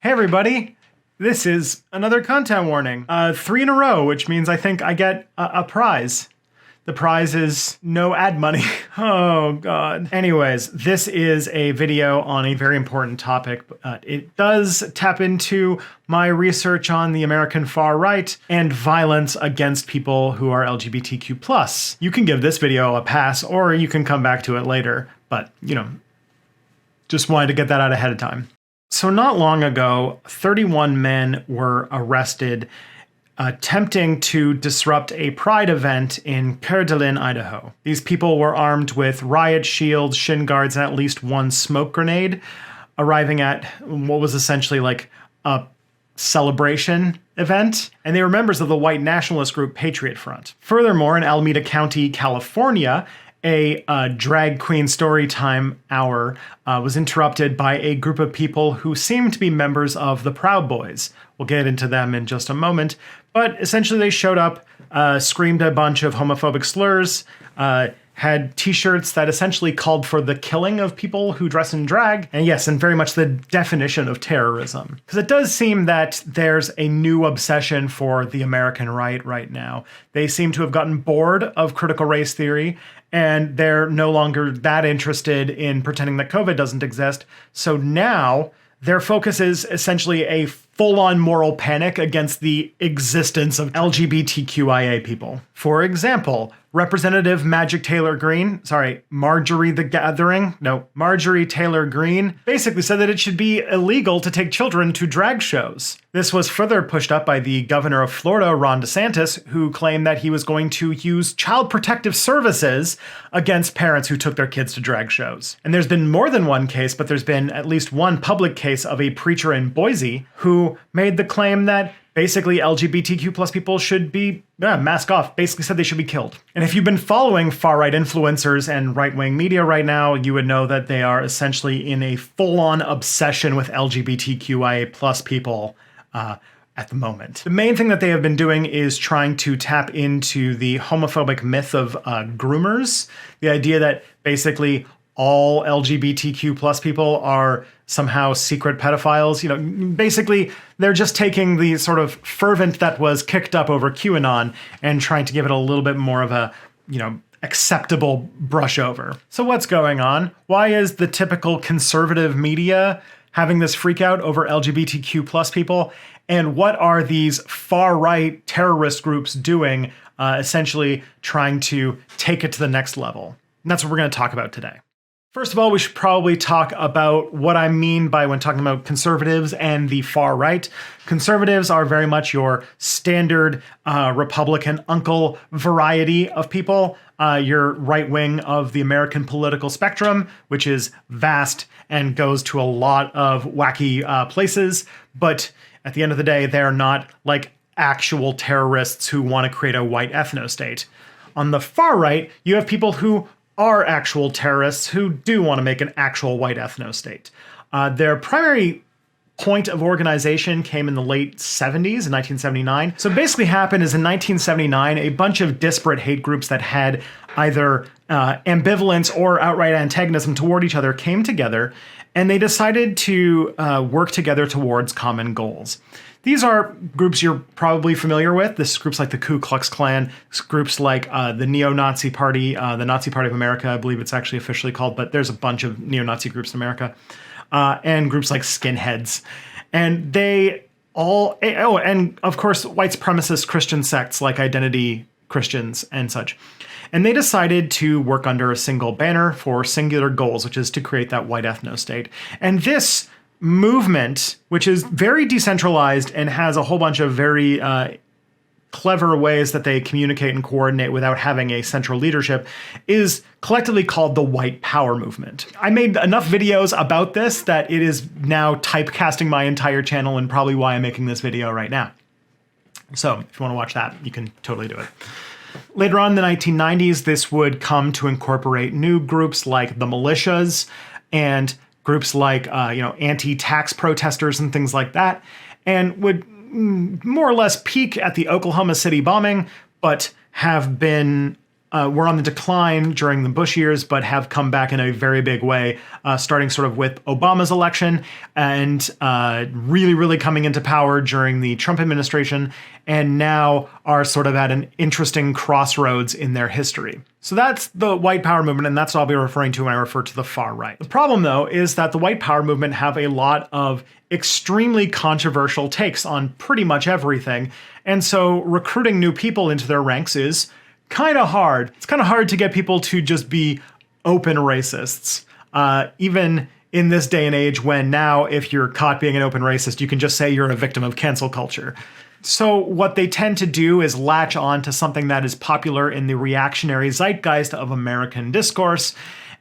Hey everybody, this is another content warning. 3 in a row, which means I think I get a prize. The prize is no ad money. Oh god. Anyways, this is a video on a very important topic. It does tap into my research on the American far right and violence against people who are LGBTQ+. You can give this video a pass or you can come back to it later, but just wanted to get that out ahead of time. So not long ago, 31 men were arrested attempting to disrupt a pride event in Coeur d'Alene, Idaho. These people were armed with riot shields, shin guards, and at least one smoke grenade, arriving at what was essentially like a celebration event, and they were members of the white nationalist group Patriot Front. Furthermore, in Alameda County, California, a drag queen storytime hour was interrupted by a group of people who seemed to be members of the Proud Boys. We'll get into them in just a moment, but essentially they showed up, screamed a bunch of homophobic slurs, had t-shirts that essentially called for the killing of people who dress in drag, and yes, and very much the definition of terrorism. Because it does seem that there's a new obsession for the American right now. They seem to have gotten bored of critical race theory, and they're no longer that interested in pretending that COVID doesn't exist. So now their focus is essentially a full-on moral panic against the existence of LGBTQIA people. For example, Representative Marjorie Taylor Greene basically said that it should be illegal to take children to drag shows. This was further pushed up by the governor of Florida, Ron DeSantis, who claimed that he was going to use child protective services against parents who took their kids to drag shows. And there's been more than one case, but there's been at least one public case of a preacher in Boise who made the claim that basically LGBTQ+ people should be mask off, basically said they should be killed. And if you've been following far-right influencers and right-wing media right now, you would know that they are essentially in a full-on obsession with LGBTQIA+ people at the moment. The main thing that they have been doing is trying to tap into the homophobic myth of groomers, the idea that basically all LGBTQ+ people are somehow secret pedophiles. Basically, they're just taking the sort of fervent that was kicked up over QAnon and trying to give it a little bit more of a, acceptable brush over. So what's going on? Why is the typical conservative media having this freak out over LGBTQ+ people? And what are these far-right terrorist groups doing, essentially trying to take it to the next level? And that's what we're going to talk about today. First of all, we should probably talk about what I mean by when talking about conservatives and the far right. Conservatives are very much your standard Republican uncle variety of people. Your right wing of the American political spectrum, which is vast and goes to a lot of wacky places. But at the end of the day, they're not like actual terrorists who want to create a white ethno-state. On the far right, you have people who are actual terrorists who do want to make an actual white ethno-state. Their primary point of organization came in the late 70s, in 1979. So basically happened is in 1979, a bunch of disparate hate groups that had either ambivalence or outright antagonism toward each other came together, and they decided to work together towards common goals. These are groups you're probably familiar with. This is groups like the Ku Klux Klan, groups like the Neo-Nazi Party, the Nazi Party of America, I believe it's actually officially called, but there's a bunch of neo-Nazi groups in America, and groups like skinheads. And they all, and of course, white supremacist Christian sects like Identity Christians and such. And they decided to work under a single banner for singular goals, which is to create that white ethno-state. And this movement, which is very decentralized and has a whole bunch of very clever ways that they communicate and coordinate without having a central leadership, is collectively called the White Power Movement. I made enough videos about this that it is now typecasting my entire channel and probably why I'm making this video right now. So if you want to watch that, you can totally do it. Later on in the 1990s, this would come to incorporate new groups like the militias and groups like, anti-tax protesters and things like that, and would more or less peak at the Oklahoma City bombing, but have been were on the decline during the Bush years, but have come back in a very big way, starting sort of with Obama's election and really, really coming into power during the Trump administration, and now are sort of at an interesting crossroads in their history. So that's the white power movement, and that's what I'll be referring to when I refer to the far right. The problem, though, is that the white power movement have a lot of extremely controversial takes on pretty much everything, and so recruiting new people into their ranks is kind of hard. It's kind of hard to get people to just be open racists. Even in this day and age when now, if you're caught being an open racist, you can just say you're a victim of cancel culture. So what they tend to do is latch on to something that is popular in the reactionary zeitgeist of American discourse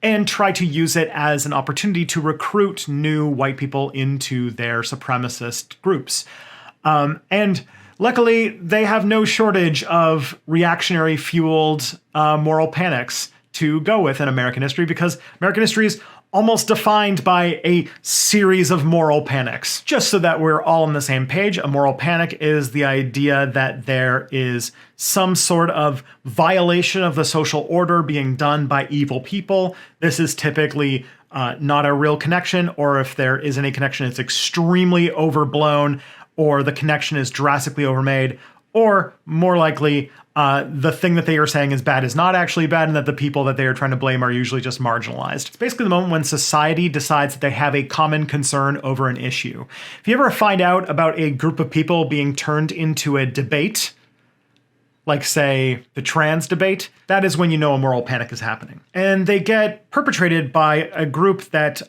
and try to use it as an opportunity to recruit new white people into their supremacist groups. And luckily, they have no shortage of reactionary-fueled moral panics to go with in American history, because American history is almost defined by a series of moral panics. Just so that we're all on the same page, a moral panic is the idea that there is some sort of violation of the social order being done by evil people. This is typically not a real connection, or if there is any connection, it's extremely overblown, or the connection is drastically overmade, or more likely, the thing that they are saying is bad is not actually bad, and that the people that they are trying to blame are usually just marginalized. It's basically the moment when society decides that they have a common concern over an issue. If you ever find out about a group of people being turned into a debate, like, say, the trans debate, that is when you know a moral panic is happening. And they get perpetrated by a group that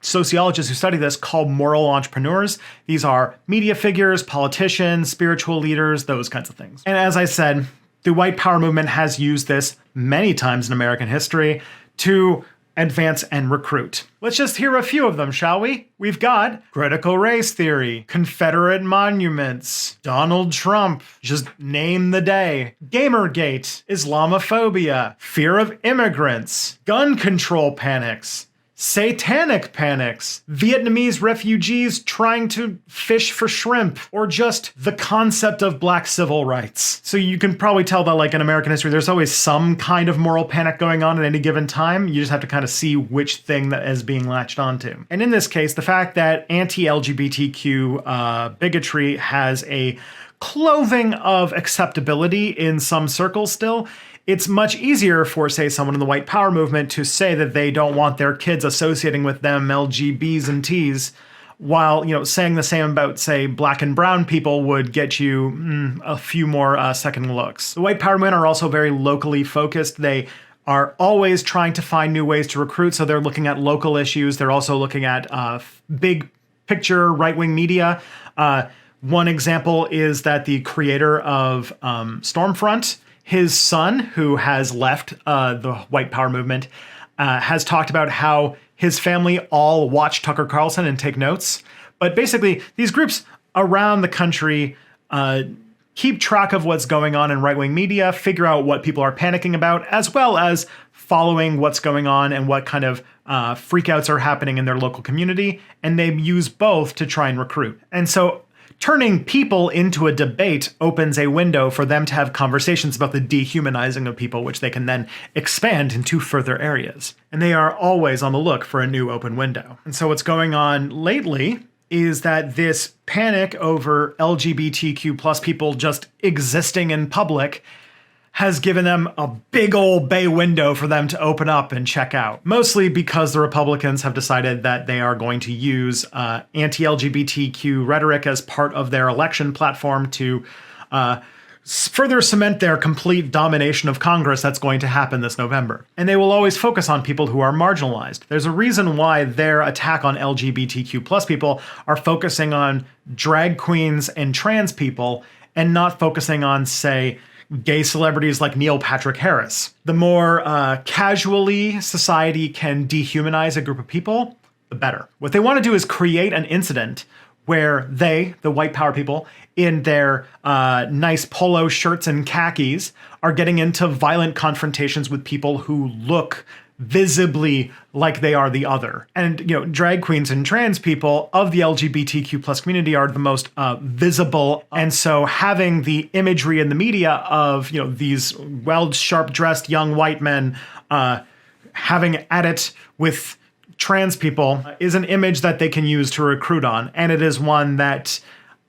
sociologists who study this call moral entrepreneurs. These are media figures, politicians, spiritual leaders, those kinds of things. And as I said, the white power movement has used this many times in American history to advance and recruit. Let's just hear a few of them, shall we? We've got critical race theory, Confederate monuments, Donald Trump, just name the day, Gamergate, Islamophobia, fear of immigrants, gun control panics, satanic panics, Vietnamese refugees trying to fish for shrimp, or just the concept of black civil rights. So you can probably tell that, like, in American history, there's always some kind of moral panic going on at any given time. You just have to kind of see which thing that is being latched onto. And in this case, the fact that anti-LGBTQ bigotry has a clothing of acceptability in some circles still, it's much easier for, say, someone in the white power movement to say that they don't want their kids associating with them LGBs and Ts, while, saying the same about, say, black and brown people would get you a few more second looks. The white power movement are also very locally focused. They are always trying to find new ways to recruit, so they're looking at local issues. They're also looking at big picture right-wing media. One example is that the creator of Stormfront, his son, who has left the white power movement, has talked about how his family all watch Tucker Carlson and take notes. But basically, these groups around the country keep track of what's going on in right-wing media, figure out what people are panicking about, as well as following what's going on and what kind of freakouts are happening in their local community. And they use both to try and recruit. And so turning people into a debate opens a window for them to have conversations about the dehumanizing of people, which they can then expand into further areas. And they are always on the look for a new open window. And so what's going on lately is that this panic over LGBTQ plus people just existing in public has given them a big old bay window for them to open up and check out. Mostly because the Republicans have decided that they are going to use anti-LGBTQ rhetoric as part of their election platform to further cement their complete domination of Congress that's going to happen this November. And they will always focus on people who are marginalized. There's a reason why their attack on LGBTQ plus people are focusing on drag queens and trans people and not focusing on, say, gay celebrities like Neil Patrick Harris. The more casually society can dehumanize a group of people, the better. What they want to do is create an incident where they, the white power people, in their nice polo shirts and khakis, are getting into violent confrontations with people who look visibly like they are the other. And, drag queens and trans people of the LGBTQ plus community are the most visible. And so having the imagery in the media of, these well, sharp dressed young white men having at it with trans people is an image that they can use to recruit on. And it is one that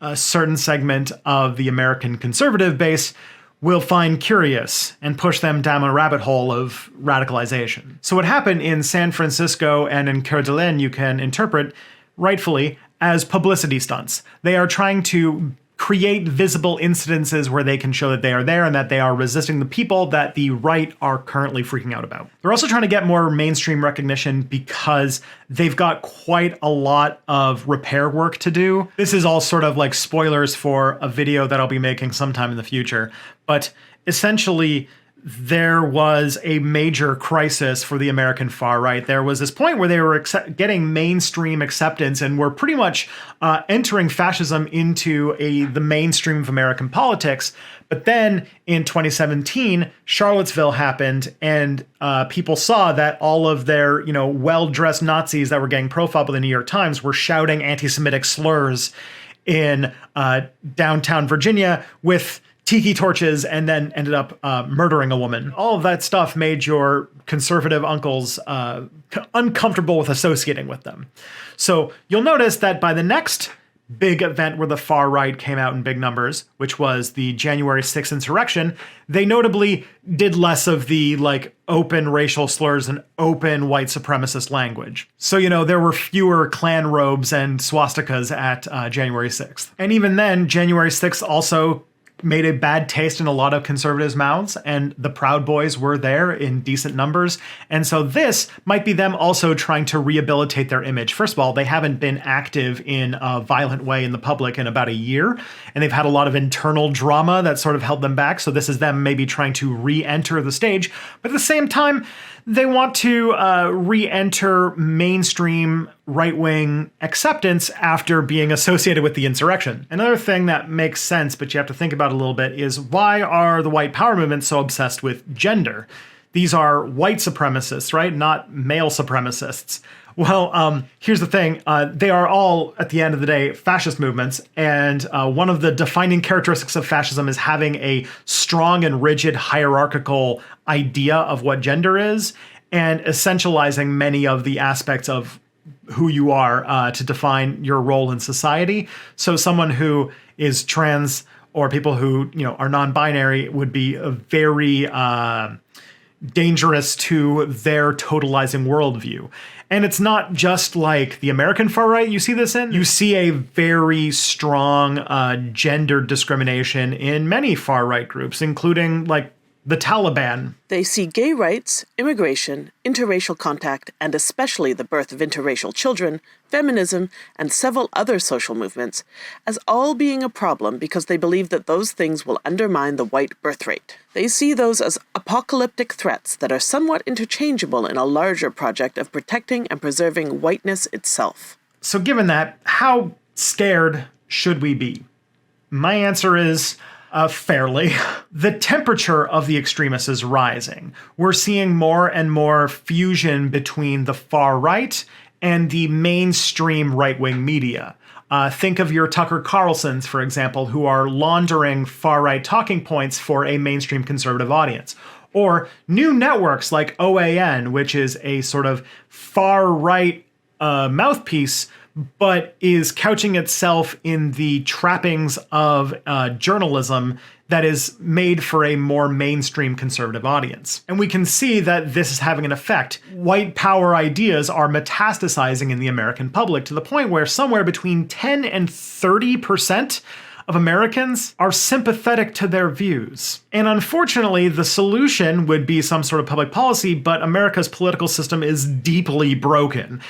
a certain segment of the American conservative base will find curious and push them down a rabbit hole of radicalization. So what happened in San Francisco and in Coeur d'Alene you can interpret, rightfully, as publicity stunts. They are trying to create visible incidences where they can show that they are there and that they are resisting the people that the right are currently freaking out about. They're also trying to get more mainstream recognition because they've got quite a lot of repair work to do. This is all sort of like spoilers for a video that I'll be making sometime in the future, but essentially there was a major crisis for the American far right. There was this point where they were getting mainstream acceptance and were pretty much entering fascism into the mainstream of American politics. But then in 2017, Charlottesville happened, and people saw that all of their, well-dressed Nazis that were getting profiled by the New York Times were shouting anti-Semitic slurs in downtown Virginia with tiki torches and then ended up murdering a woman. All of that stuff made your conservative uncles uncomfortable with associating with them. So you'll notice that by the next big event where the far right came out in big numbers, which was the January 6th insurrection, they notably did less of the open racial slurs and open white supremacist language. So, there were fewer Klan robes and swastikas at January 6th. And even then, January 6th also made a bad taste in a lot of conservatives' mouths, and the Proud Boys were there in decent numbers. And so this might be them also trying to rehabilitate their image. First of all, they haven't been active in a violent way in the public in about a year, and they've had a lot of internal drama that sort of held them back. So this is them maybe trying to re-enter the stage. But at the same time, they want to re-enter mainstream right-wing acceptance after being associated with the insurrection. Another thing that makes sense, but you have to think about a little bit, is why are the white power movement so obsessed with gender? These are white supremacists, right? Not male supremacists. Well, here's the thing. They are all, at the end of the day, fascist movements. And one of the defining characteristics of fascism is having a strong and rigid hierarchical idea of what gender is and essentializing many of the aspects of who you are to define your role in society. So someone who is trans or people who, are non-binary would be a very dangerous to their totalizing worldview. And it's not just like the American far right you see this in. You see a very strong gender discrimination in many far right groups, including the Taliban. They see gay rights, immigration, interracial contact, and especially the birth of interracial children, feminism, and several other social movements as all being a problem because they believe that those things will undermine the white birth rate. They see those as apocalyptic threats that are somewhat interchangeable in a larger project of protecting and preserving whiteness itself. So given that, how scared should we be? My answer is fairly. The temperature of the extremists is rising. We're seeing more and more fusion between the far right and the mainstream right-wing media. Think of your Tucker Carlsons, for example, who are laundering far-right talking points for a mainstream conservative audience. Or new networks like OAN, which is a sort of far-right mouthpiece, but is couching itself in the trappings of journalism that is made for a more mainstream conservative audience. And we can see that this is having an effect. White power ideas are metastasizing in the American public to the point where somewhere between 10 and 30% of Americans are sympathetic to their views. And unfortunately, the solution would be some sort of public policy, but America's political system is deeply broken.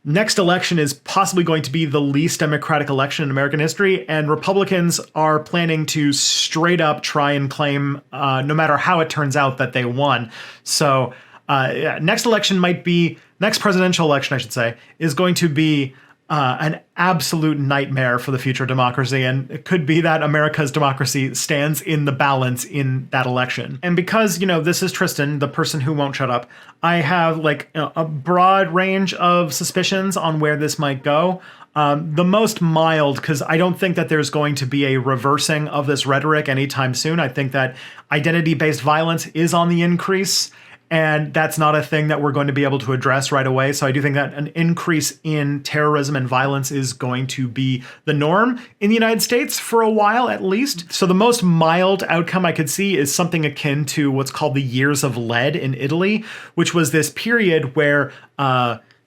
Next election is possibly going to be the least democratic election in American history, and Republicans are planning to straight up try and claim, no matter how it turns out, that they won. So next presidential election, I should say, is going to be an absolute nightmare for the future of democracy. And it could be that America's democracy stands in the balance in that election. And because, this is Tristan, the person who won't shut up, I have a broad range of suspicions on where this might go. The most mild, because I don't think that there's going to be a reversing of this rhetoric anytime soon. I think that identity-based violence is on the increase. And that's not a thing that we're going to be able to address right away. So I do think that an increase in terrorism and violence is going to be the norm in the United States for a while, at least. So the most mild outcome I could see is something akin to what's called the Years of Lead in Italy, which was this period where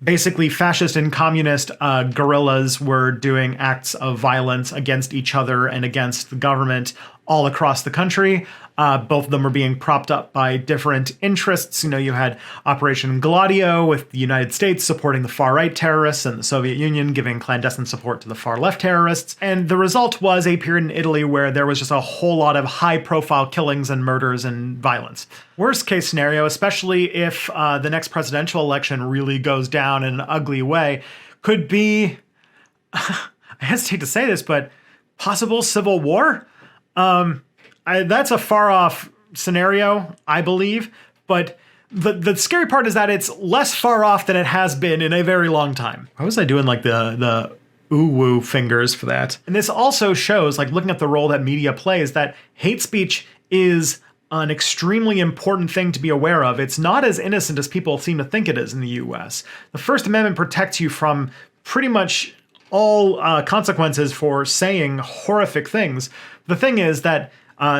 basically fascist and communist guerrillas were doing acts of violence against each other and against the government all across the country. Both of them were being propped up by different interests. You had Operation Gladio with the United States supporting the far-right terrorists and the Soviet Union giving clandestine support to the far-left terrorists. And the result was a period in Italy where there was just a whole lot of high-profile killings and murders and violence. Worst case scenario, especially if the next presidential election really goes down in an ugly way, could be, I hesitate to say this, but possible civil war? That's a far off scenario, I believe, but the scary part is that it's less far off than it has been in a very long time. Why was I doing the ooh-woo fingers for that? And this also shows, looking at the role that media plays, that hate speech is an extremely important thing to be aware of. It's not as innocent as people seem to think it is in the US. The First Amendment protects you from pretty much all consequences for saying horrific things. The thing is that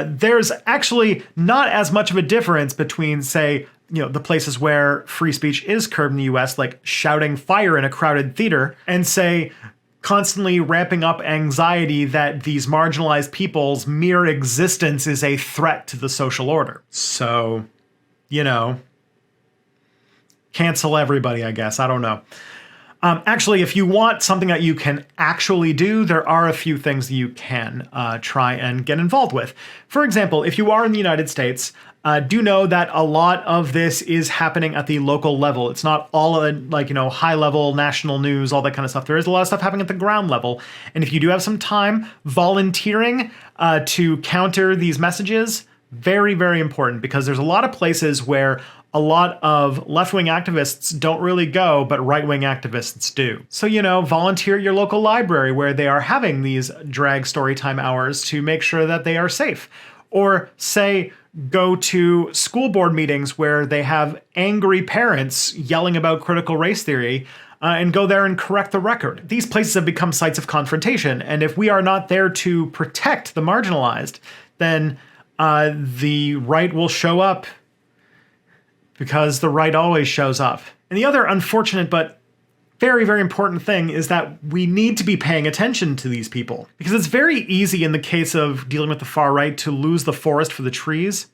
there's actually not as much of a difference between, say, the places where free speech is curbed in the US, like shouting fire in a crowded theater, and, say, constantly ramping up anxiety that these marginalized people's mere existence is a threat to the social order. So, cancel everybody, I guess. I don't know. Actually, if you want something that you can actually do, there are a few things that you can try and get involved with. For example, if you are in the United States, do know that a lot of this is happening at the local level. It's not all high-level national news, all that kind of stuff. There is a lot of stuff happening at the ground level. And if you do have some time, volunteering to counter these messages, very, very important, because there's a lot of places where a lot of left-wing activists don't really go, but right-wing activists do. So, volunteer at your local library where they are having these drag storytime hours to make sure that they are safe. Or, say, go to school board meetings where they have angry parents yelling about critical race theory, and go there and correct the record. These places have become sites of confrontation, and if we are not there to protect the marginalized, then the right will show up, because the right always shows up. And the other unfortunate but very, very important thing is that we need to be paying attention to these people. Because it's very easy in the case of dealing with the far right to lose the forest for the trees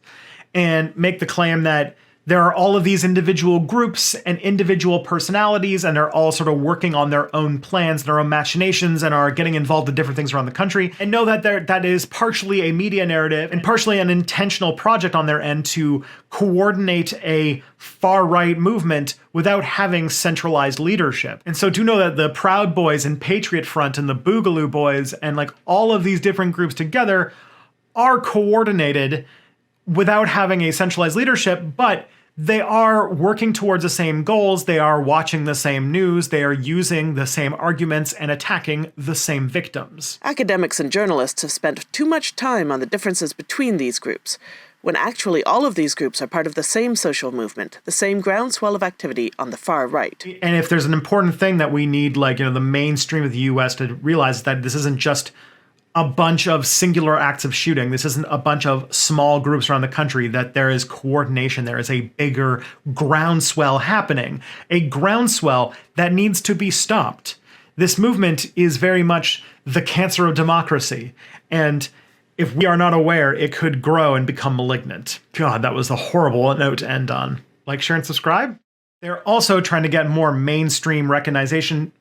and make the claim that there are all of these individual groups and individual personalities, and they're all sort of working on their own plans, their own machinations, and are getting involved in different things around the country. And know that that is partially a media narrative and partially an intentional project on their end to coordinate a far-right movement without having centralized leadership. And so do know that the Proud Boys and Patriot Front and the Boogaloo Boys and all of these different groups together are coordinated without having a centralized leadership, but they are working towards the same goals, they are watching the same news, they are using the same arguments and attacking the same victims. Academics and journalists have spent too much time on the differences between these groups, when actually all of these groups are part of the same social movement, the same groundswell of activity on the far right. And if there's an important thing that we need, the mainstream of the US to realize, that this isn't just a bunch of singular acts of shooting. This isn't a bunch of small groups around the country, that there is coordination. There is a bigger groundswell happening, a groundswell that needs to be stopped. This movement is very much the cancer of democracy. And if we are not aware, it could grow and become malignant. God, that was a horrible note to end on. Like, share, and subscribe. They're also trying to get more mainstream recognition